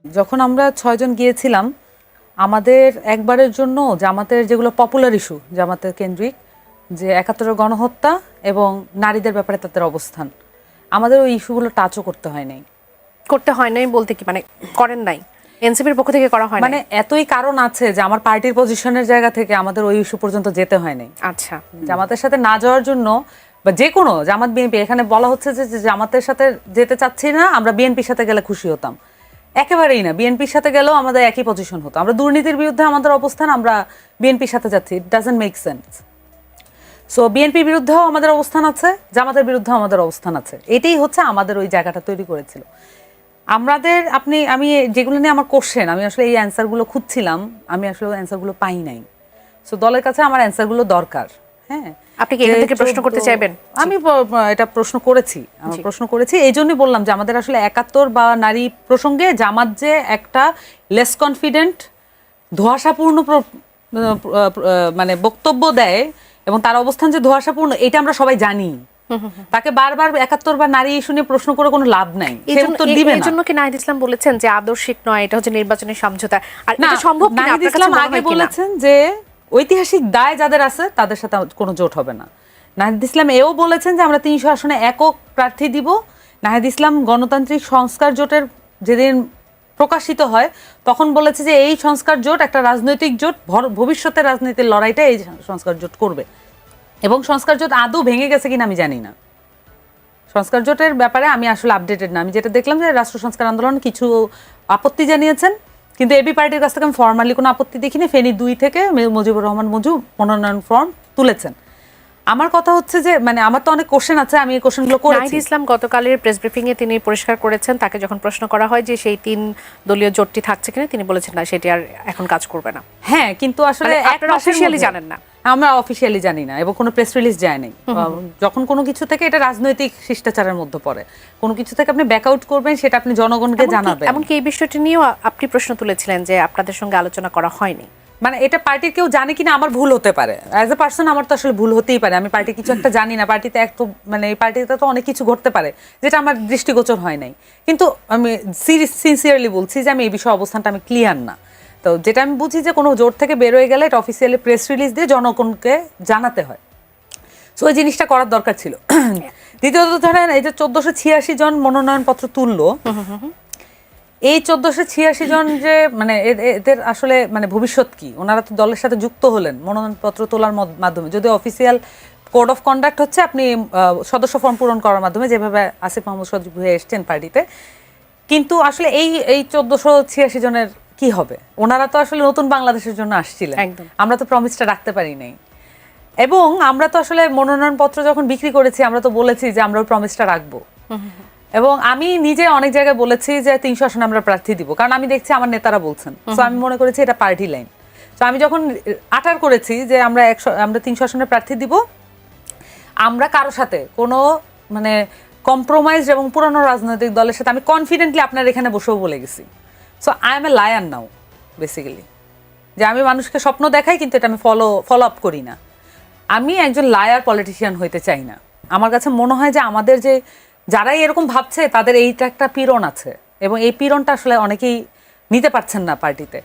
যখন আমরা ৬ জন গিয়েছিলাম আমাদের একবারের জন্য জামাতের যেগুলো পপুলার ইস্যু জামাতের কেন্দ্রিক যে ৭১-এর গণহত্যা এবং নারীদের ব্যাপারে তাদের অবস্থান আমাদের ওই ইস্যুগুলো টাচও করতে হয় নাই বলতে কি মানে করেন নাই এনসিপির পক্ষ থেকে করা হয় মানে এতই কারণ আছে যে আমার পার্টির পজিশনের জায়গা থেকে আমাদের ওই ইস্যু পর্যন্ত যেতে হয় নাই। আচ্ছা, জামাতের সাথে না যাওয়ার জন্য বা যে কোনো জামাত বিএনপি এখানে বলা হচ্ছে যে জামাতের সাথে যেতে চাচ্ছি না, আমরা বিএনপির সাথে গেলে খুশি হতাম, একেবারেই না। বিএনপির সাথে গেলেও আমাদের একই পজিশন হতো। আমরা দুর্নীতির বিরুদ্ধে আমাদের অবস্থান, আমরা বিএনপির সাথে যাচ্ছি, it doesn't make sense. So বিএনপির বিরুদ্ধেও আমাদের অবস্থান আছে, জামাতের বিরুদ্ধেও আমাদের অবস্থান আছে। এটাই হচ্ছে আমাদের ওই জায়গাটা তৈরি করেছিল আমাদের। আমি যেগুলো নিয়ে আমার কোশ্চেন, আমি আসলে এই অ্যান্সারগুলো খুঁজছিলাম, আমি আসলে অ্যান্সারগুলো পাই নাই। সো দলের কাছে আমার অ্যান্সারগুলো দরকার। হ্যাঁ, আপনি কি এখান থেকে প্রশ্ন করতে চাইবেন? আমি এটা প্রশ্ন করেছি এই জন্যই বললাম যে আমাদের আসলে ৭১ বা নারী প্রসঙ্গে জামাত যে একটা লেস কনফিডেন্ট ধোঁয়াশাপূর্ণ মানে বক্তব্য দেয় এবং তার অবস্থান যে ধোঁয়াশাপূর্ণ, এটা আমরা সবাই জানি। তাকে বারবার ৭১ বা নারী ইস্যু নিয়ে প্রশ্ন করে কোনো লাভ নাই, সে উত্তর দিবে না। এই জন্য কি নাহিদ ইসলাম বলেছেন যে আদর্শিক নয়, এটা হচ্ছে নির্বাচনী সমঝোতা, আর এটা সম্ভব কিনা? নাহিদ ইসলাম আগে বলেছেন যে ঐতিহাসিক দায় যাদের আছে তাদের সাথে কোনো জোট হবে না। নাহিদ ইসলাম এও বলেছেন যে আমরা ৩০০ আসনে একক প্রার্থী দিব। নাহিদ ইসলাম গণতান্ত্রিক সংস্কার জোটের যেদিন প্রকাশিত হয় তখন বলেছে যে এই সংস্কার জোট একটা রাজনৈতিক জোট, ভবিষ্যতের রাজনীতির লড়াইটা এই সংস্কার জোট করবে। এবং সংস্কার জোট আদৌ ভেঙে গেছে কিনা আমি জানি না। সংস্কার জোটের ব্যাপারে আমি আসলে আপডেটেড না। আমি যেটা দেখলাম যে রাষ্ট্র সংস্কার আন্দোলন কিছু আপত্তি জানিয়েছেন, কিন্তু এবি পার্টির কাছ থেকে আমি ফর্মালি কোনো আপত্তি দেখিনি। ফেনী ২ থেকে মুজিবুর রহমান মজু মনোনয়ন ফর্ম তুলেছেন। আমার কথা হচ্ছে যে মানে আমার তো অনেক কোশ্চেন আছে, আমি এই কোশ্চেনগুলো করেছি। নাহিদ ইসলাম গতকালের প্রেস ব্রিফিং এ তিনি পরিষ্কার করেছেন, তাকে যখন প্রশ্ন করা হয় যে সেই 3 দলীয় জোটটি থাকছে কিনা, তিনি বলেছেন না, সেটি আর এখন কাজ করবে না। হ্যাঁ, কিন্তু আসলে আপনারা অফিশিয়ালি জানেন না? আমরা অফিশিয়ালি জানি না এবং কোনো প্রেস রিলিজ যায় নাই। যখন কোনো কিছু থেকে, এটা রাজনৈতিক শিষ্টাচারের মধ্যে পড়ে, কোনো কিছু থেকে আপনি ব্যাক আউট করবেন সেটা আপনি জনগণকে জানাবেন। এমনকি এই বিষয়টি নিয়েও আপনি প্রশ্ন তুলেছিলেন যে আপনাদের সঙ্গে আলোচনা করা হয়নি। মানে এটা পার্টির কেউ জানে কিনা, আমার ভুল হতে পারে। অ্যাজ এ পার্সন আমার তো আসলে ভুল হতেই পারে, আমি পার্টি কিছু একটা জানি না। পার্টিতে মানে এই পার্টিতে তো অনেক কিছু ঘটতে পারে যেটা আমার দৃষ্টিগোচর হয় নাই। কিন্তু আমি সিনসিয়ারলি বলছি যে আমি এই বিষয়ে অবস্থানটা আমি ক্লিয়ার না। তো যেটা আমি বুঝি যে কোনো জোট থেকে বের হয়ে গেলে এটা অফিসিয়ালি প্রেস রিলিজ দিয়ে জনগণকে জানাতে হয়। সো এই জিনিসটা করার দরকার ছিল। দ্বিতীয়ত ধরেন এই যে ১৪৮৬ জন মনোনয়নপত্র তুললো, এই ১৪৮৬ জন যে মানে এদের আসলে মানে ভবিষ্যৎ কি? ওনারা তো দলের সাথে যুক্ত হলেন মনোনয়নপত্র তোলার মাধ্যমে। যদি অফিসিয়াল কোড অফ কন্ডাক্ট হচ্ছে আপনি সদস্য ফর্ম পূরণ করার মাধ্যমে, যেভাবে আসিফ মাহমুদ সজীব হয়ে এসছেন পার্টিতে। কিন্তু আসলে এই ১৪৮৬ জনের কি হবে? ওনারা তো আসলে নতুন বাংলাদেশের জন্য আসছিলেন, আমরা তো প্রমিসটা রাখতে পারি নাই। এবং আমরা তো আসলে মনোনয়নপত্র যখন বিক্রি করেছি আমরা তো বলেছি যে আমরা প্রমিসটা রাখবো। এবং আমি নিজে অনেক জায়গায় বলেছি যে ৩০০ আসনে আমরা প্রার্থী দিব, কারণ আমি দেখছি আমার নেতারা বলছেন। তো আমি মনে করেছি এটা পার্টি লাইন। তো আমি যখন আটার করেছি যে আমরা ৩০০ আসনে প্রার্থী দিব, আমরা কারো সাথে কোনো মানে কম্প্রোমাইজ এবং পুরনো রাজনৈতিক দলের সাথে আমি কনফিডেন্টলি আপনার এখানে বসেও বলে গেছি। So I M a liar now basically, যে আমি মানুষকে স্বপ্ন দেখাই কিন্তু এটা আমি ফলো আপ করি না। আমি একজন লায়ার পলিটিশিয়ান হইতে চাই না। আমার কাছে মনে হয় যে আমাদের যে যারাই এরকম ভাবছে তাদের এইটা একটা পীড়ন আছে এবং এই পীড়নটা আসলে অনেকেই নিতে পারছেন না পার্টিতে।